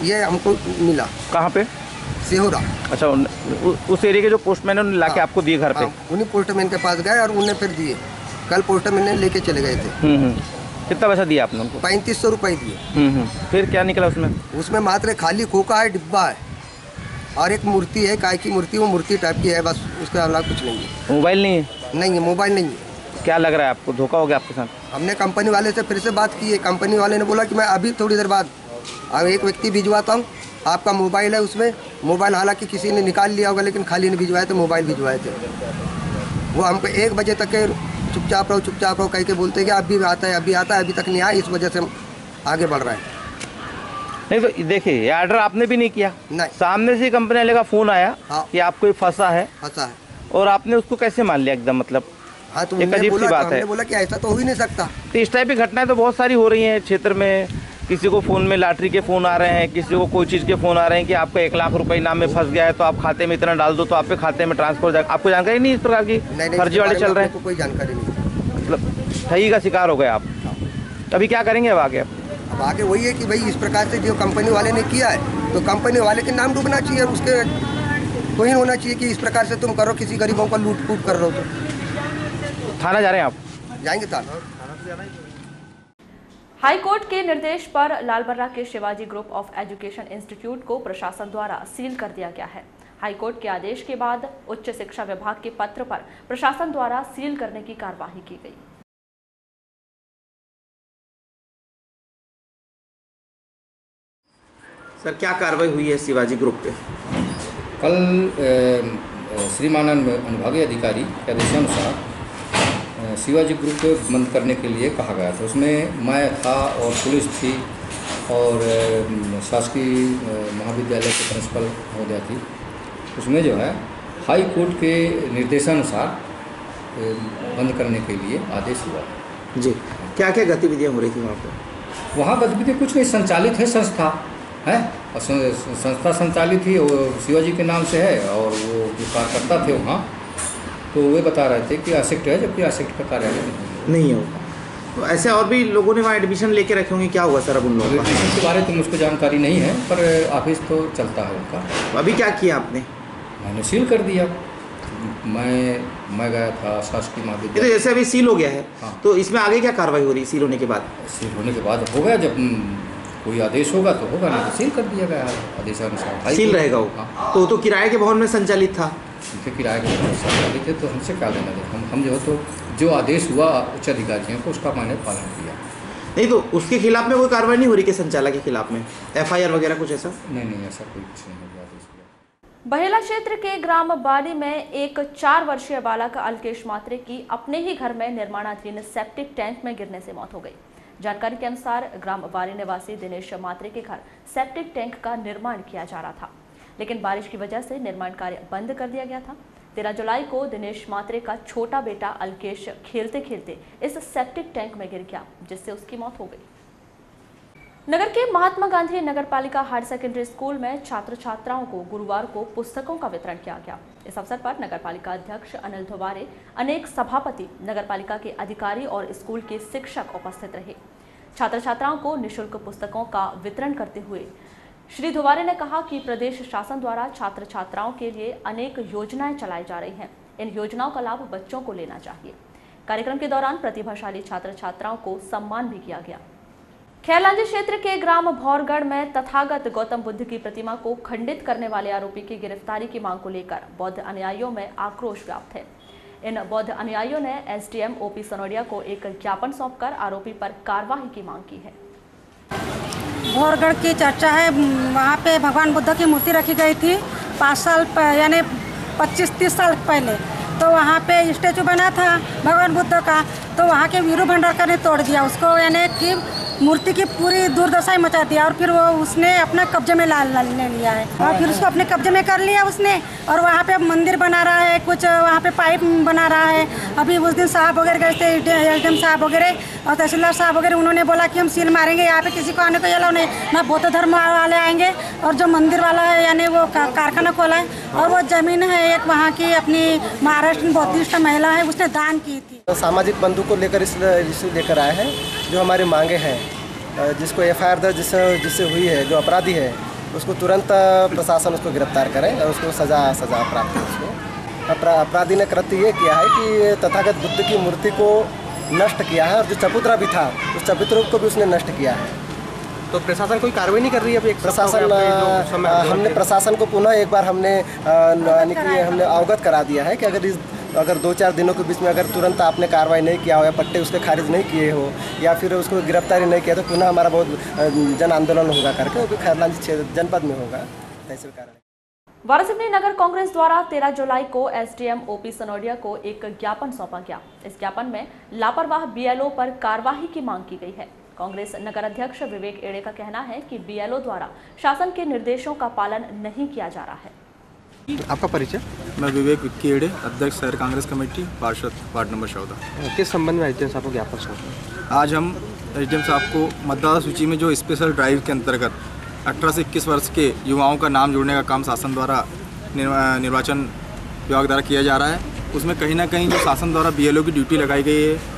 ये हमको मिला। कहाँ पे? सिहोरा। अच्छा, उस एरिया के जो पोस्टमैन उन्होंने लाके आपको दिए घर पे? उन्हीं पोस्टमैन के पास गए और उन्हें फिर दिए। कल पोस्टमैन ने लेके चले गए थे। कितना पैसा दिया आपने उनको? 3,500 रुपये दिए। फिर क्या निकला उसमें? उसमें मात्र खाली खोखा है, डिब्बा है और एक मूर्ति है, काय की मूर्ति, वो मूर्ति टाइप की है, बस उसके अलावा कुछ नहीं है। मोबाइल नहीं है? नहीं है, मोबाइल नहीं है। क्या लग रहा है आपको, धोखा हो गया आपके साथ? हमने कंपनी वाले से फिर से बात की है। कंपनी वाले ने बोला कि मैं अभी थोड़ी देर बाद एक व्यक्ति भिजवाता हूँ, आपका मोबाइल है उसमें। मोबाइल हालांकि किसी ने निकाल लिया होगा, लेकिन खाली नहीं भिजवाए थे, मोबाइल भिजवाए थे। वो हमको 1 बजे तक चुपचाप रहो कह के बोलते कि अभी आता है, अभी आता है, अभी तक नहीं आया। इस वजह से हम आगे बढ़ रहे हैं। नहीं तो देखिए, ये ऑर्डर आपने भी नहीं किया। नहीं। सामने से कंपनी वाले का फोन आया कि आपको ये फंसा है, और आपने उसको कैसे मान लिया एकदम? मतलब हाँ, तो एक अजीब सी बात है। हमने बोला कि ऐसा तो हो ही नहीं सकता। तो इस टाइप की घटनाएं तो बहुत सारी हो रही हैं क्षेत्र में। किसी को फ़ोन में लॉटरी के फ़ोन आ रहे हैं, किसी को कोई चीज़ के फ़ोन आ रहे हैं कि आपका 1 लाख रुपए इनाम में फंस गया है, तो आप खाते में इतना डाल दो तो आपके खाते में ट्रांसफर हो जाएगा। आपको जानकारी नहीं इस प्रकार की? फर्जी वाले चल रहे हैं? कोई जानकारी नहीं। मतलब ठगी का शिकार हो गए आप। अभी क्या करेंगे अब आगे? अब आगे वही है कि भाई इस प्रकार से जो कंपनी वाले ने किया है तो कंपनी वाले के नाम डूबना चाहिए और उसके कोई होना चाहिए कि इस प्रकार से तुम करो, किसी गरीबों का लूट फूट कर रहे हो। तो थाना जा रहे हैं आप? जाएंगे थाना। हाई कोर्ट के निर्देश पर लालबर्रा के Shivaji group of education institute को प्रशासन द्वारा सील कर दिया गया है। हाई कोर्ट के आदेश के बाद उच्च शिक्षा विभाग के पत्र पर प्रशासन द्वारा सील करने की कार्यवाही की गई। सर क्या कार्रवाई हुई है शिवाजी ग्रुप पे? कल श्रीमान अनुभागीय अधिकारी के आदेशानुसार शिवाजी ग्रुप बंद करने के लिए कहा गया था। उसमें मैं था और पुलिस थी और शासकीय महाविद्यालय के प्रिंसिपल महोदया थी। उसमें जो है हाई कोर्ट के निर्देशानुसार बंद करने के लिए आदेश हुआ। जी, क्या क्या गतिविधियाँ हो रही थी वहाँ पर? वहाँ गतिविधि कुछ नहीं, संचालित है संस्था है और संस्था संचालित ही शिवाजी के नाम से है और वो जो कार्यकर्ता थे वहाँ तो वे बता रहे थे कि आसेक्ट है, जबकि आसेक्ट का कार्यालय नहीं होगा। तो ऐसे और भी लोगों ने वहाँ एडमिशन लेके रखे होंगे, क्या हुआ सर अब उन लोगों का? एडमिशन के बारे में तो मुझको जानकारी नहीं है, पर ऑफिस तो चलता है उनका। तो अभी क्या किया आपने? मैंने सील कर दिया। मैं गया था शासकीय महाविद्यालय। तो जैसे अभी सील हो गया है, हाँ। तो इसमें आगे क्या कार्रवाई हो रही है सील होने के बाद? सील होने के बाद हो गया, जब कोई आदेश होगा तो होगा, नहीं तो सील कर दिया गया आदेशानुसार। सील रहेगा वो तो किराए के भवन में संचालित था। उनके किराए के भवन संचालित थे तो हमसे क्या लेना देना, हम जो तो जो आदेश हुआ उच्च अधिकारियों को उसका मैंने पालन किया। नहीं तो उसके खिलाफ में कोई कार्रवाई नहीं हो रही कि संचालक के खिलाफ में FIR वगैरह कुछ ऐसा? नहीं, ऐसा कोई कुछ नहीं हो गया। बहेला क्षेत्र के ग्राम बाली में एक 4 वर्षीय बालक अल्केश मात्रे की अपने ही घर में निर्माणाधीन सेप्टिक टैंक में गिरने से मौत हो गई। जानकारी के अनुसार ग्राम बाली निवासी दिनेश मात्रे के घर सेप्टिक टैंक का निर्माण किया जा रहा था, लेकिन बारिश की वजह से निर्माण कार्य बंद कर दिया गया था। 13 जुलाई को दिनेश मात्रे का छोटा बेटा अल्केश खेलते खेलते इस सेप्टिक टैंक में गिर गया, जिससे उसकी मौत हो गई। नगर के महात्मा गांधी नगरपालिका हायर सेकेंडरी स्कूल में छात्र छात्राओं को गुरुवार को पुस्तकों का वितरण किया गया। इस अवसर पर नगरपालिका अध्यक्ष अनिल धोवारे, अनेक सभापति, नगरपालिका के अधिकारी और स्कूल के शिक्षक उपस्थित रहे। छात्र छात्राओं को निःशुल्क पुस्तकों का वितरण करते हुए श्री धोवारे ने कहा कि प्रदेश शासन द्वारा छात्र छात्राओं के लिए अनेक योजनाएं चलाई जा रही हैं। इन योजनाओं का लाभ बच्चों को लेना चाहिए। कार्यक्रम के दौरान प्रतिभाशाली छात्र छात्राओं को सम्मान भी किया गया। खैरलांजी क्षेत्र के ग्राम भौरगढ़ में तथागत गौतम बुद्ध की प्रतिमा को खंडित करने वाले आरोपी की गिरफ्तारी की मांग को लेकर बौद्ध अनुयायियों में आक्रोश व्याप्त है। इन बौद्ध अनुयायियों ने SDM OP सनोडिया को एक ज्ञापन सौंपकर आरोपी पर कार्रवाई की मांग की है। भौरगढ़ की चर्चा है, वहाँ पे भगवान बुद्ध की मूर्ति रखी गई थी 5 साल यानी 25-30 साल पहले। तो वहाँ पे स्टैचू बना था भगवान बुद्ध का, तो वहाँ के वीरू भंडारकर ने तोड़ दिया उसको, यानी कि मूर्ति की पूरी दुर्दशा मचा दिया और फिर वो उसने अपना कब्जे में ले लिया है और फिर उसको अपने कब्जे में कर लिया उसने। और वहाँ पे मंदिर बना रहा है, कुछ वहाँ पे पाइप बना रहा है। अभी उस दिन साहब वगैरह गए थे, LDM साहब वगैरह और तहसीलदार साहब वगैरह, उन्होंने बोला कि हम सील मारेंगे, यहाँ पे किसी को आने को अलाउ नहीं, ना बौद्ध धर्म वाले आएंगे। और जो मंदिर वाला है यानी वो कारखाना खोला है और वो ज़मीन है एक वहाँ की अपनी महाराष्ट्र बौद्धिस्ट महिला है, उसने दान की थी। सामाजिक बंधु को लेकर इसे लेकर आए हैं, जो हमारी मांगे हैं, जिसको FIR दर्ज जिससे हुई है, जो अपराधी है उसको तुरंत प्रशासन उसको गिरफ्तार करें और उसको सज़ा प्राप्त हो। उसको अपराधी ने कृत्य ये किया है कि तथागत बुद्ध की मूर्ति को नष्ट किया है और जो चबूतरा भी था उस चबूतरे को भी उसने नष्ट किया है। तो प्रशासन कोई कार्रवाई नहीं कर रही है अभी? हमने प्रशासन को पुनः एक बार हमने अवगत करा दिया है कि अगर 2-4 दिनों के बीच में अगर तुरंत आपने कार्रवाई नहीं किया हो या पट्टे उसके खारिज नहीं किए हो या फिर उसको गिरफ्तारी नहीं किया तो पुनः हमारा बहुत जन आंदोलन होगा करके, वो भी खैरलांजी जनपद में होगा तहसील कार्यालय। वारासिवनी नगर कांग्रेस द्वारा 13 जुलाई को SDM OP सनोडिया को एक ज्ञापन सौंपा गया। इस ज्ञापन में लापरवाह BLO पर कार्रवाई की मांग की गई है। कांग्रेस नगर अध्यक्ष विवेक एड़े का कहना है कि BLO द्वारा शासन के निर्देशों का पालन नहीं किया जा रहा है। आपका परिचय? मैं विवेक एड़े, अध्यक्ष शहर कांग्रेस कमेटी पार्षद वार्ड नंबर 14। किस संबंध में SDM साहब को ज्ञापन सौंपा? आज हम SDM साहब को मतदाता सूची में जो स्पेशल ड्राइव के अंतर्गत 18 से 21 वर्ष के युवाओं का नाम जोड़ने का काम शासन द्वारा निर्वाचन विभाग द्वारा किया जा रहा है, उसमें कहीं ना कहीं जो शासन द्वारा BLO की ड्यूटी लगाई गई है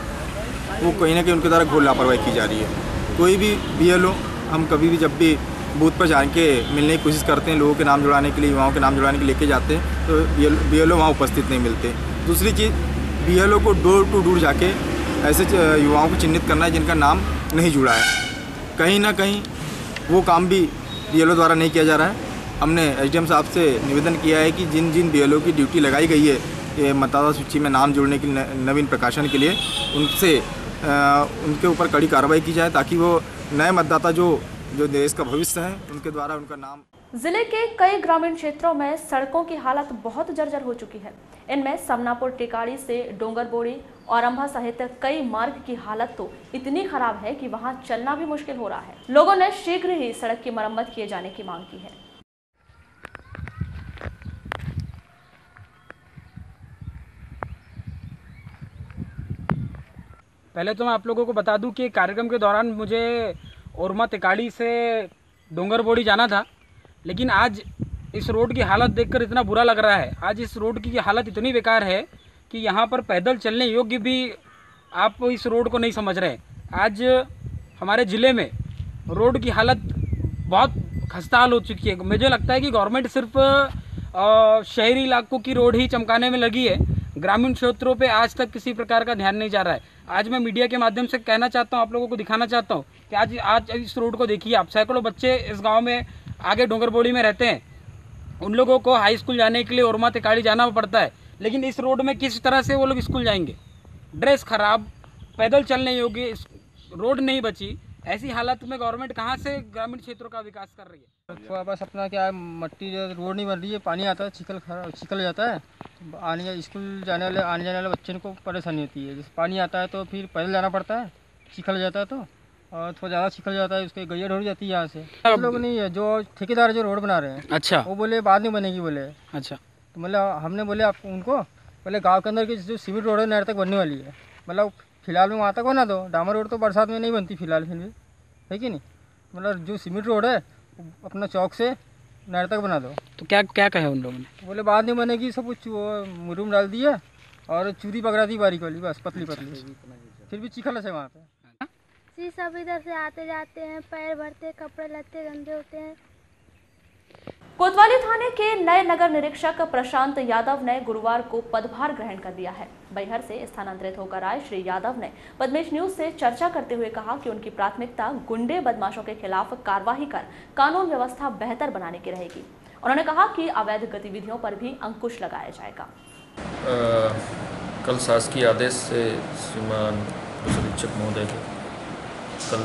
वो कहीं ना कहीं उनके द्वारा घोर लापरवाही की जा रही है। कोई भी BLO हम कभी भी जब भी बूथ पर जाके मिलने की कोशिश करते हैं, लोगों के नाम जुड़ाने के लिए, युवाओं के नाम जुड़ाने के लिए लेके जाते हैं, तो BLO वहाँ उपस्थित नहीं मिलते। दूसरी चीज़, BLO को डोर टू डोर जाके ऐसे युवाओं को चिन्हित करना है जिनका नाम नहीं जुड़ा है। कहीं ना कहीं वो काम भी BLO द्वारा नहीं किया जा रहा है। हमने SDM साहब से निवेदन किया है कि जिन जिन BLO की ड्यूटी लगाई गई है ये मतदाता सूची में नाम जोड़ने के नवीन प्रकाशन के लिए, उनसे उनके ऊपर कड़ी कार्रवाई की जाए ताकि वो नए मतदाता जो जो देश का भविष्य है उनके द्वारा उनका नाम। जिले के कई ग्रामीण क्षेत्रों में सड़कों की हालत बहुत जर्जर हो चुकी है। इनमें समनापुर टिकाड़ी से डोंगरबोड़ी और अंबा सहित कई मार्ग की हालत तो इतनी खराब है कि वहां चलना भी मुश्किल हो रहा है। लोगों ने शीघ्र ही सड़क की मरम्मत किए जाने की मांग की है। पहले तो मैं आप लोगों को बता दूं कि कार्यक्रम के दौरान मुझे ओरमा टिकाड़ी से डोंगरबोड़ी जाना था, लेकिन आज इस रोड की हालत देखकर इतना बुरा लग रहा है। आज इस रोड की हालत इतनी बेकार है कि यहाँ पर पैदल चलने योग्य भी आप इस रोड को नहीं समझ रहे। आज हमारे ज़िले में रोड की हालत बहुत खस्ताहाल हो चुकी है। मुझे लगता है कि गवर्नमेंट सिर्फ शहरी इलाकों की रोड ही चमकाने में लगी है, ग्रामीण क्षेत्रों पे आज तक किसी प्रकार का ध्यान नहीं जा रहा है। आज मैं मीडिया के माध्यम से कहना चाहता हूँ, आप लोगों को दिखाना चाहता हूँ कि आज इस रोड को देखिए आप। सैकड़ों बच्चे इस गांव में आगे डोंगरबोड़ी में रहते हैं, उन लोगों को हाई स्कूल जाने के लिए ओरमा टिकाड़ी जाना पड़ता है, लेकिन इस रोड में किस तरह से वो लोग स्कूल जाएंगे? ड्रेस खराब, पैदल चलने योग्य रोड नहीं बची। ऐसी हालत में गवर्नमेंट कहाँ से ग्रामीण क्षेत्रों का विकास कर रही है? तो बस अपना क्या है, मट्टी जो रोड नहीं बन रही है, पानी आता है, चिकल जाता है, तो स्कूल आने जाने वाले बच्चों को परेशानी होती है। जैसे पानी आता है तो फिर पैदल जाना पड़ता है, चिकल जाता है तो, और थोड़ा ज़्यादा चिकल जाता है, उसकी गैया ढोड़ी जाती है यहाँ से। लोग नहीं है, जो ठेकेदार जो रोड बना रहे हैं, अच्छा, वो बोले बाद में बनेगी बोले। अच्छा, तो मतलब हमने बोले आप उनको पहले गाँव के अंदर की जो सीमेंट रोड है नहर तक बनने वाली है, मतलब फिलहाल में वहाँ तक बना दो। डामर रोड तो बरसात में नहीं बनती फिलहाल, फिर भी है कि नहीं, मतलब जो सीमेंट रोड है अपना चौक से नहर तक बना दो। तो क्या क्या कहे उन लोगों ने? बोले बाद में बनेगी, सब कुछ मुरूम डाल दिया और चूरी पकड़ा दी बारीक वाली, बस पतली पतली, फिर भी चिखल है वहाँ पे। जी, सब इधर से आते जाते हैं, पैर भरते, कपड़े लत्ते गंदे होते हैं। कोतवाली थाने के नए नगर निरीक्षक प्रशांत यादव ने गुरुवार को पदभार ग्रहण कर लिया है। बैहर से स्थानांतरित होकर आए श्री यादव ने पद्मेश न्यूज से चर्चा करते हुए कहा कि उनकी प्राथमिकता गुंडे बदमाशों के खिलाफ कार्रवाई कर कानून व्यवस्था बेहतर बनाने की रहेगी। उन्होंने कहा कि अवैध गतिविधियों पर भी अंकुश लगाया जाएगा। कल शासकीय आदेश से श्रीमान पुलिस अधीक्षक महोदय के कल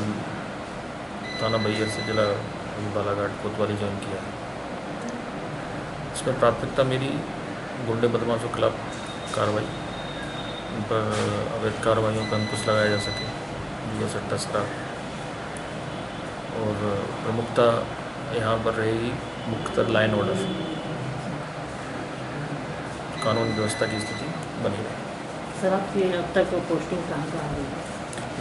थाना बैहर से जिला बालाघाट कोतवाली ज्वाइन किया है। इसमें प्राथमिकता मेरी गुंडे बदमाशों के खिलाफ कार्रवाई, उन पर अवैध कार्रवाइयों पर अंकुश लगाया जा सके, जुआ सट्टा शराब, और प्रमुखता यहाँ पर रहेगी मुख्यतः लाइन ऑर्डर, कानून व्यवस्था की स्थिति बनी रहे। सर, आपकी अब तक पोस्टिंग कहाँ कहाँ हुई?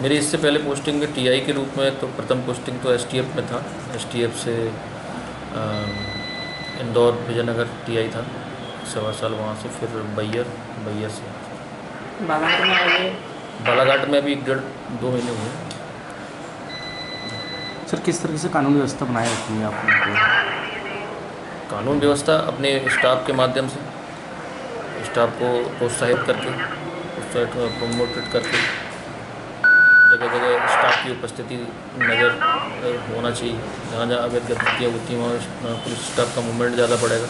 मेरी इससे पहले पोस्टिंग में टीआई के रूप में, तो प्रथम पोस्टिंग तो एसटीएफ में था, एसटीएफ से इंदौर विजयनगर टीआई था 1.25 साल, वहाँ से फिर बैहर से बालाघाट में आए। बालाघाट में अभी 1.5-2 महीने हुए। सर, किस तरीके से कानून व्यवस्था बनाए रखी है आपने? कानून व्यवस्था अपने स्टाफ के माध्यम से, स्टाफ को प्रोत्साहित करके, प्रमोटेड करके, जगह जगह स्टाफ की उपस्थिति नज़र होना चाहिए। जहाँ जहाँ अवैध गतिविधियाँ होती हैं वहाँ पुलिस स्टाफ का मूवमेंट ज़्यादा बढ़ेगा।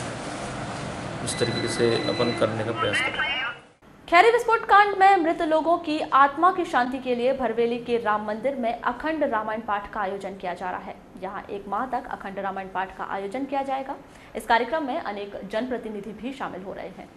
इस तरीके से अपन करने का प्रयास करें। खैरी विस्फोट कांड में मृत लोगों की आत्मा की शांति के लिए भरवेली के राम मंदिर में अखंड रामायण पाठ का आयोजन किया जा रहा है। यहाँ 1 माह तक अखंड रामायण पाठ का आयोजन किया जाएगा। इस कार्यक्रम में अनेक जनप्रतिनिधि भी शामिल हो रहे हैं।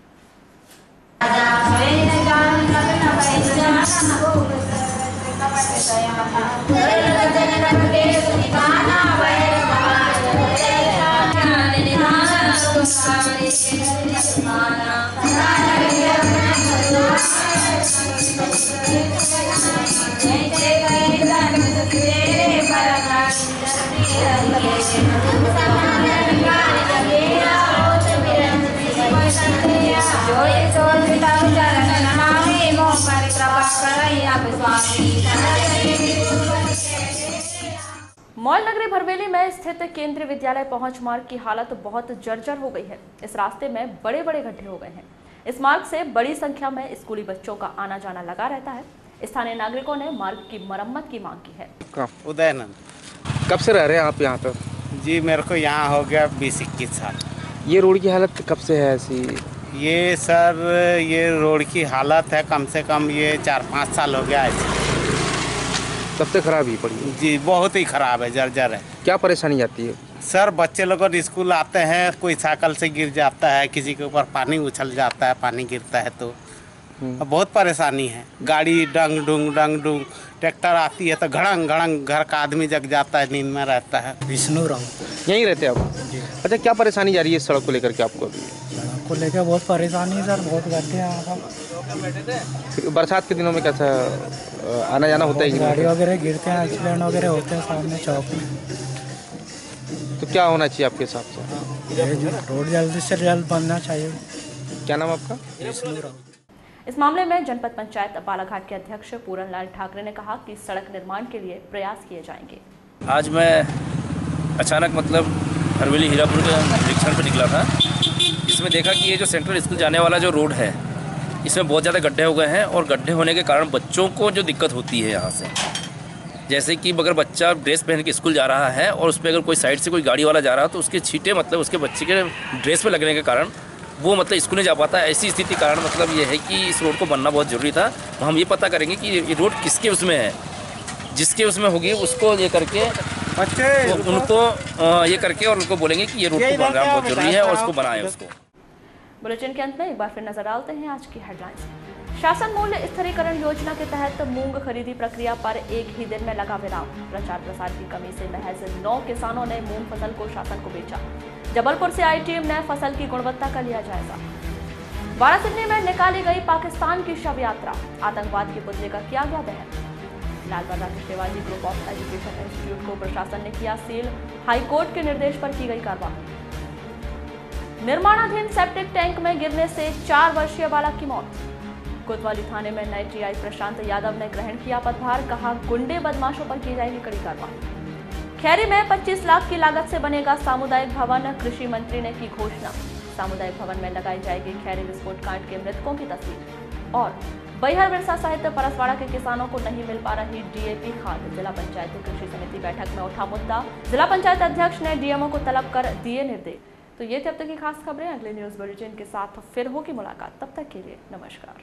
मॉल नगरी भरवेली में स्थित केंद्रीय विद्यालय पहुंच मार्ग की हालत बहुत जर्जर हो गई है। इस रास्ते में बड़े बड़े गड्ढे हो गए हैं। इस मार्ग से बड़ी संख्या में स्कूली बच्चों का आना जाना लगा रहता है। स्थानीय नागरिकों ने मार्ग की मरम्मत की मांग की है। उदयनंद। कब से रह रहे हैं आप यहाँ पर? जी, मेरे को यहाँ हो गया 20-21 साल। ये रोड की हालत कब से है ऐसी? ये सर, ये रोड की हालत है कम से कम ये 4-5 साल हो गया ऐसे। तब से खराब ही पड़ी है? जी बहुत ही खराब है, जर्जर है। क्या परेशानी आती है सर? बच्चे लोग स्कूल आते हैं, कोई साइकिल से गिर जाता है, किसी के ऊपर पानी उछल जाता है, पानी गिरता है तो बहुत परेशानी है। गाड़ी डंग डुंग ट्रैक्टर आती है तो घड़ंग घड़ंग घर का आदमी जग जाता है, नींद में रहता है। विष्णु राव यहीं रहते हैं आप? अच्छा, क्या परेशानी जा रही है इस सड़क को लेकर के आपको? अभी सड़क को लेकर बहुत परेशानी है सर, बहुत गड्ढे हैं यहाँ पर। बरसात के दिनों में कैसा आना जाना होता है? गाड़ी वगैरह गिरते हैं, एक्सीडेंट वगैरह होते हैं सामने चौक में। तो क्या होना चाहिए आपके हिसाब से? रोड जल्दी से जल्द बनना चाहिए। क्या नाम आपका? विष्णु राव। इस मामले में जनपद पंचायत बालाघाट के अध्यक्ष पूरन लाल ठाकरे ने कहा कि सड़क निर्माण के लिए प्रयास किए जाएंगे। आज मैं अचानक मतलब हरवेली हीरापुर के निरीक्षण पर निकला था। इसमें देखा कि ये जो सेंट्रल स्कूल जाने वाला जो रोड है, इसमें बहुत ज़्यादा गड्ढे हो गए हैं और गड्ढे होने के कारण बच्चों को जो दिक्कत होती है यहाँ से, जैसे कि अगर बच्चा ड्रेस पहन के स्कूल जा रहा है और उस पर अगर कोई साइड से कोई गाड़ी वाला जा रहा है तो उसके छींटे मतलब उसके बच्चे के ड्रेस पे लगने के कारण वो मतलब स्कूल नहीं जा पाता। ऐसी स्थिति कारण मतलब ये है कि इस रोड को बनना बहुत ज़रूरी था। हम ये पता करेंगे कि ये रोड किसके उसमें है, जिसके उसमें होगी उसको ये करके उनको ये करके और उनको बोलेंगे कि ये रोड को बनाना बहुत ज़रूरी है और उसको बनाएं उसको। बुलेटिन के अंत में एक बार फिर नजर डालते हैं आज की हेडलाइंस। शासन मूल्य स्थिरीकरण योजना के तहत मूंग खरीदी प्रक्रिया पर एक ही दिन में लगा विराम। प्रचार प्रसार की कमी से महज 9 किसानों ने मूंग फसल को शासन को बेचा। जबलपुर से आई टीम ने फसल की गुणवत्ता का लिया जायजा। वाराणसी में निकाली गई पाकिस्तान की शव यात्रा। आतंकवाद के पुतले का किया गया दहन। लालबर्रा के Shivaji group of education institute को प्रशासन ने किया सील। हाईकोर्ट के निर्देश पर की गई कार्रवाई। निर्माणाधीन सेप्टिक टैंक में गिरने से 4 वर्षीय बालक की मौत। कोतवाली थाने में नए टीआई प्रशांत यादव ने ग्रहण किया पदभार। कहा गुंडे बदमाशों पर की जाएगी कड़ी कार्रवाई। खैरी में 25 लाख की लागत से बनेगा सामुदायिक भवन। कृषि मंत्री ने की घोषणा। सामुदायिक भवन में लगाई जाएगी खैरी विस्फोट कांड के मृतकों की तस्वीर। और बैहर बिरसा सहित परसवाड़ा के किसानों को नहीं मिल पा रही डीएपी खाद। जिला पंचायत कृषि समिति बैठक में उठा मुद्दा। जिला पंचायत अध्यक्ष ने डीएमओ को तलब कर दिए निर्देश। तो ये थे अब तक की खास खबरें। अगले न्यूज बुलेटिन के साथ फिर होगी मुलाकात। तब तक के लिए नमस्कार।